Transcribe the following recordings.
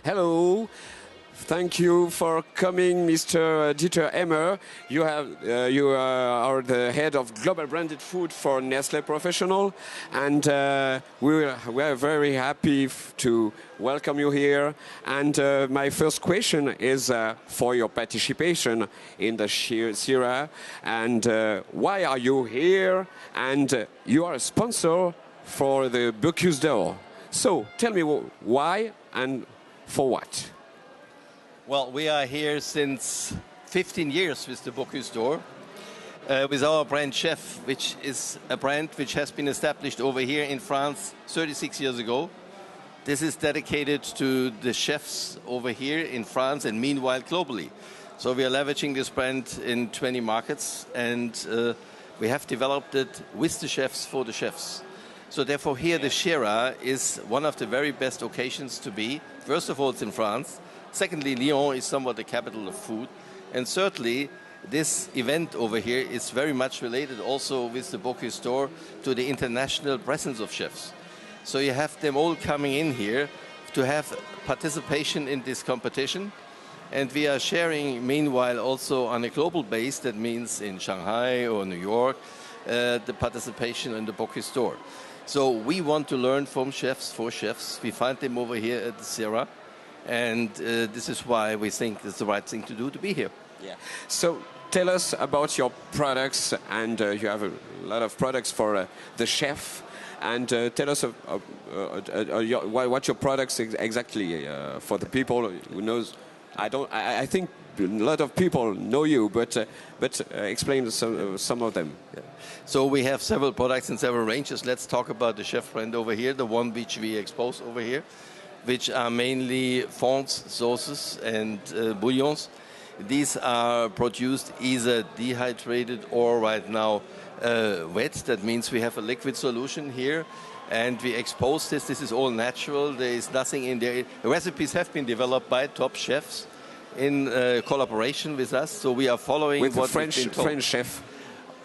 Hello. Thank you for coming, Mr. Dieter Emmer. You are the head of global branded food for Nestlé Professional, and we are very happy to welcome you here. And my first question is for your participation in the Sirha, and why are you here? And you are a sponsor for the Bocuse d'Or. So tell me why and for what? Well, we are here since 15 years with the Bocuse d'Or, with our brand Chef, which is a brand which has been established over here in France 36 years ago. This is dedicated to the chefs over here in France and meanwhile globally. So we are leveraging this brand in 20 markets, and we have developed it with the chefs for the chefs. So therefore here the Sirha is one of the very best occasions to be. First of all, it's in France. Secondly, Lyon is somewhat the capital of food. And thirdly, this event over here is very much related also with the Bocuse d'Or to the international presence of chefs. So you have them all coming in here to have participation in this competition. And we are sharing, meanwhile, also on a global base, that means in Shanghai or New York, the participation in the Bocuse d'Or. So we want to learn from chefs, for chefs. We find them over here at the Sirha. And this is why we think it's the right thing to do to be here. Yeah. So tell us about your products, and you have a lot of products for the chef. And tell us what your products exactly for the people who knows. I think a lot of people know you, but explain some of them. Yeah. So we have several products in several ranges. Let's talk about the chef brand over here, the one which we expose over here, which are mainly fonds, sauces, and bouillons. These are produced either dehydrated or right now wet. That means we have a liquid solution here, and we expose this. This is all natural. There is nothing in there. The recipes have been developed by top chefs in collaboration with us. So we are following with what French chef.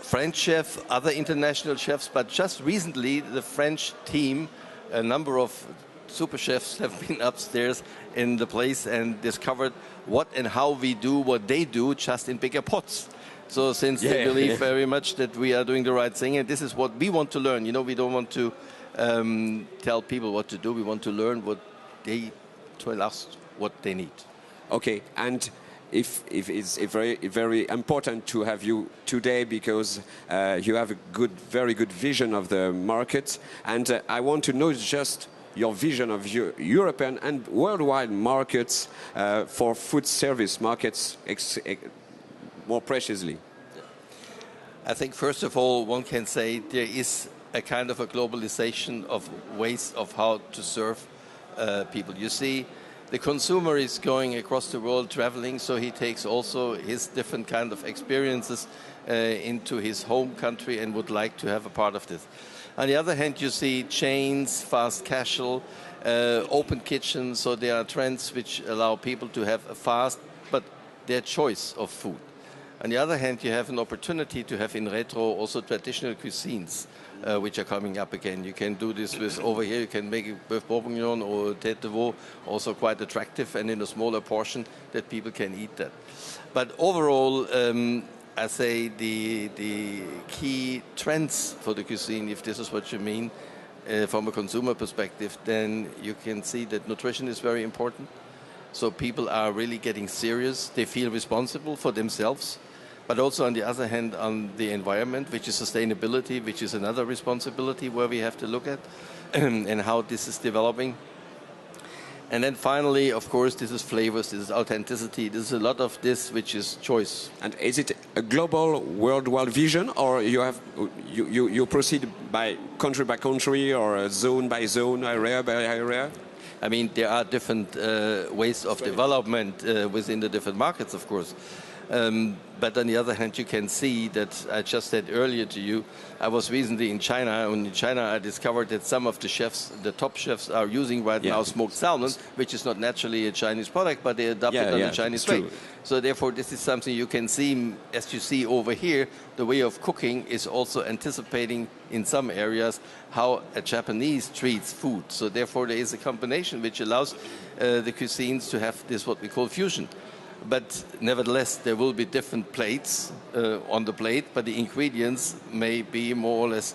French chef, other international chefs, but just recently the French team, a number of super chefs have been upstairs in the place and discovered what and how we do what they do, just in bigger pots. So since they believe very much that we are doing the right thing, and this is what we want to learn. You know, we don't want to tell people what to do. We want to learn what they tell us what they need. Okay, and if it's very important to have you today, because you have a very good vision of the market, and I want to know just your vision of European and worldwide markets for food service markets more precisely. I think first of all, one can say there is a kind of a globalization of ways of how to serve people. You see, the consumer is going across the world traveling, so he takes also his different kind of experiences into his home country and would like to have a part of this. On the other hand, you see chains, fast casual, open kitchens, so there are trends which allow people to have a fast, but their choice of food. On the other hand, you have an opportunity to have in retro also traditional cuisines, which are coming up again. You can do this with over here, you can make it with bourguignon or tête de veau, also quite attractive and in a smaller portion that people can eat that. But overall, I say the key trends for the cuisine, if this is what you mean, from a consumer perspective, then you can see that nutrition is very important. So people are really getting serious. They feel responsible for themselves, but also on the other hand on the environment, which is sustainability, which is another responsibility where we have to look at and how this is developing. And then finally, of course, this is flavors, this is authenticity, this is a lot of this which is choice. And is it a global, worldwide vision, or you proceed by country or zone by zone, area by area? I mean, there are different ways of development within the different markets, of course. But on the other hand, you can see that I just said earlier to you, I was recently in China, and in China I discovered that some of the chefs, the top chefs, are using right now smoked salmon, which is not naturally a Chinese product, but they adopt it on the Chinese way. So therefore, this is something you can see, as you see over here, the way of cooking is also anticipating in some areas how a Japanese treats food. So therefore, there is a combination which allows the cuisines to have this what we call fusion. But nevertheless, there will be different plates on the plate, but the ingredients may be more or less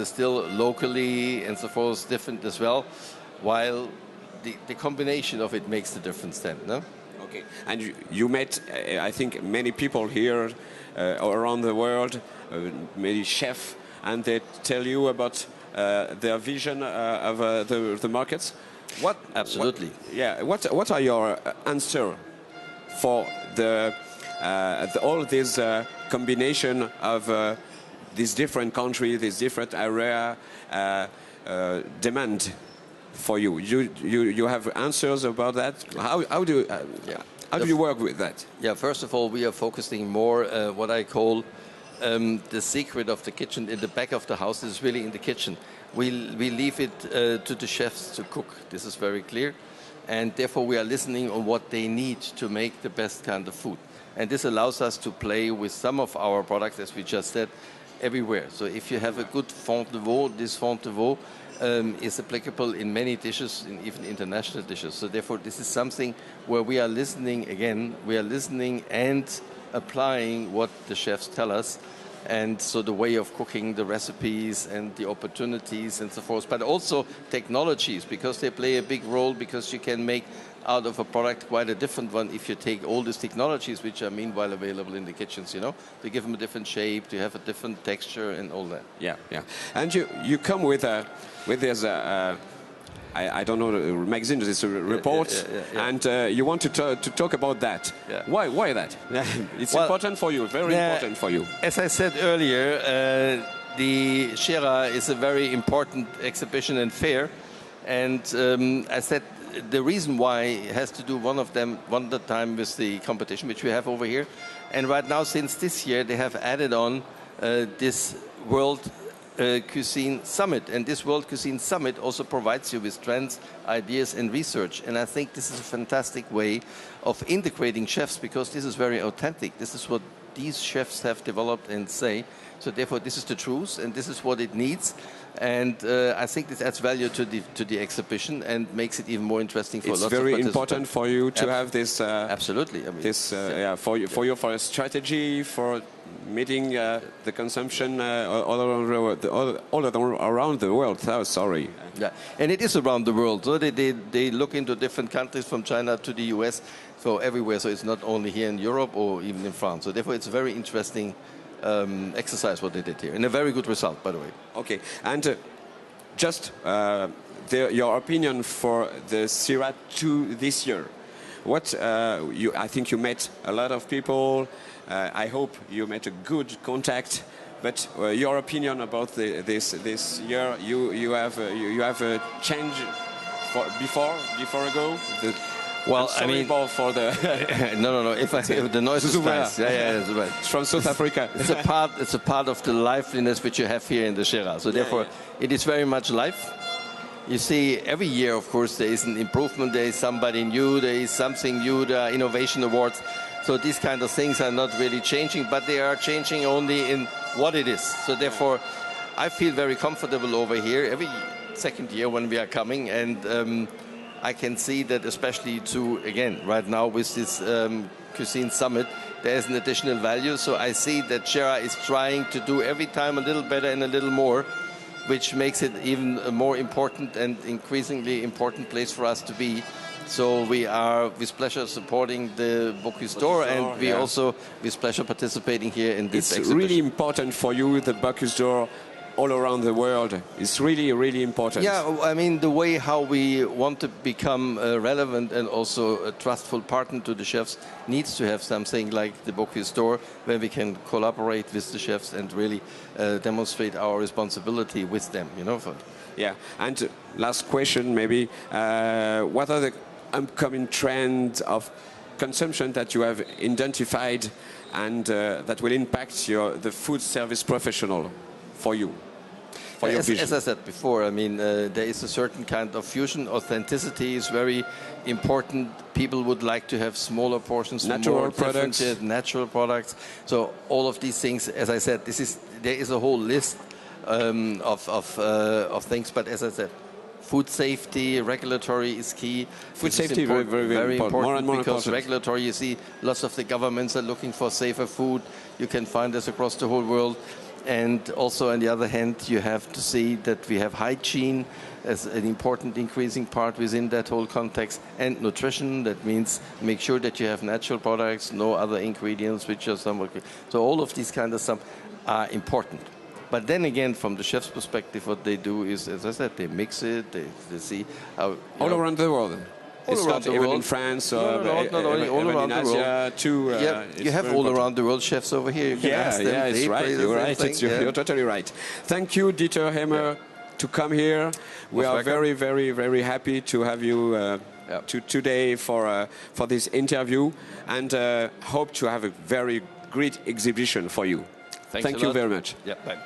still locally and so forth different as well, while the combination of it makes the difference then, no? Okay, and you met, I think, many people here around the world, many chefs, and they tell you about their vision of the markets. What? Absolutely. What are your answers for all this combination of these different countries, these different area demand for you? You have answers about that? How do you work with that? Yeah, first of all, we are focusing more what I call the secret of the kitchen in the back of the house is really in the kitchen. We leave it to the chefs to cook. This is very clear. And therefore, we are listening on what they need to make the best kind of food. And this allows us to play with some of our products, as we just said, everywhere. So if you have a good fond de veau, this fond de veau is applicable in many dishes, in even international dishes. So therefore, this is something where we are listening again. We are listening and applying what the chefs tell us. And so the way of cooking, the recipes and the opportunities and so forth, but also technologies, because they play a big role, because you can make out of a product quite a different one if you take all these technologies which are meanwhile available in the kitchens, you know, to give them a different shape, to have a different texture and all that. Yeah. And you come with this I don't know, magazine, this report, and you want to talk about that. Yeah. Why that? It's important for you, very important for you. As I said earlier, the Sirha is a very important exhibition and fair, and I said the reason why has to do one at a time with the competition which we have over here, and right now since this year they have added on this World Cuisine Summit, and this World Cuisine Summit also provides you with trends, ideas and research, and I think this is a fantastic way of integrating chefs, because this is very authentic. This is what these chefs have developed and say, so therefore this is the truth and this is what it needs, and I think this adds value to the exhibition and makes it even more interesting for lots of participants. It's very important for you to have this absolutely. I mean, this for a strategy for meeting the consumption all around the world. Oh, sorry. Yeah, and it is around the world. So they look into different countries from China to the US, so everywhere. So it's not only here in Europe or even in France. So therefore, it's a very interesting exercise what they did here, and a very good result, by the way. Okay, and just your opinion for the Sirha 2 this year. What I think you met a lot of people. I hope you met a good contact. But your opinion about this year, you have a change before ago. Well, I mean, for the no. If the noise is nice, it's from South Africa. It's a part of the liveliness which you have here in the Sirha. So therefore, it is very much live. You see, every year, of course, there is an improvement. There is somebody new. There is something new. There are innovation awards. So these kind of things are not really changing, but they are changing only in what it is. So therefore, I feel very comfortable over here every second year when we are coming, and I can see that especially again, right now with this Cuisine Summit, there is an additional value. So I see that Sirha is trying to do every time a little better and a little more, which makes it even a more important and increasingly important place for us to be. So we are with pleasure supporting the Bocuse d'Or, and we also with pleasure participating here in this exhibition. It's really important for you, the Bocuse d'Or, all around the world. It's really, really important. Yeah, I mean, the way how we want to become relevant and also a trustful partner to the chefs needs to have something like the Bocuse d'Or, where we can collaborate with the chefs and really demonstrate our responsibility with them, you know. Yeah, and last question maybe, what are the upcoming trends of consumption that you have identified and that will impact the food service professional for you? As I said before, I mean, there is a certain kind of fusion. Authenticity is very important. People would like to have smaller portions, natural products, natural products. So all of these things, as I said, there is a whole list of things. But as I said, food safety, regulatory is key. Food safety very, very important. More and more because important. regulatory, you see, lots of the governments are looking for safer food. You can find this across the whole world. And also, on the other hand, you have to see that we have hygiene as an important increasing part within that whole context, and nutrition. That means make sure that you have natural products, no other ingredients which are somewhat. So all of these kind of stuff are important. But then again, from the chef's perspective, what they do is, as I said, they mix it. They see how all around the world. All it's around the even world. In France, not only all around the world. Too. You have all around the world chefs over here. You can ask them. Yeah, it's right. You're right. You're totally right. Thank you, Dieter Hemmer, to come here. We are very, very, very happy to have you today for this interview, and hope to have a very great exhibition for you. Thank you very much. Yeah, bye.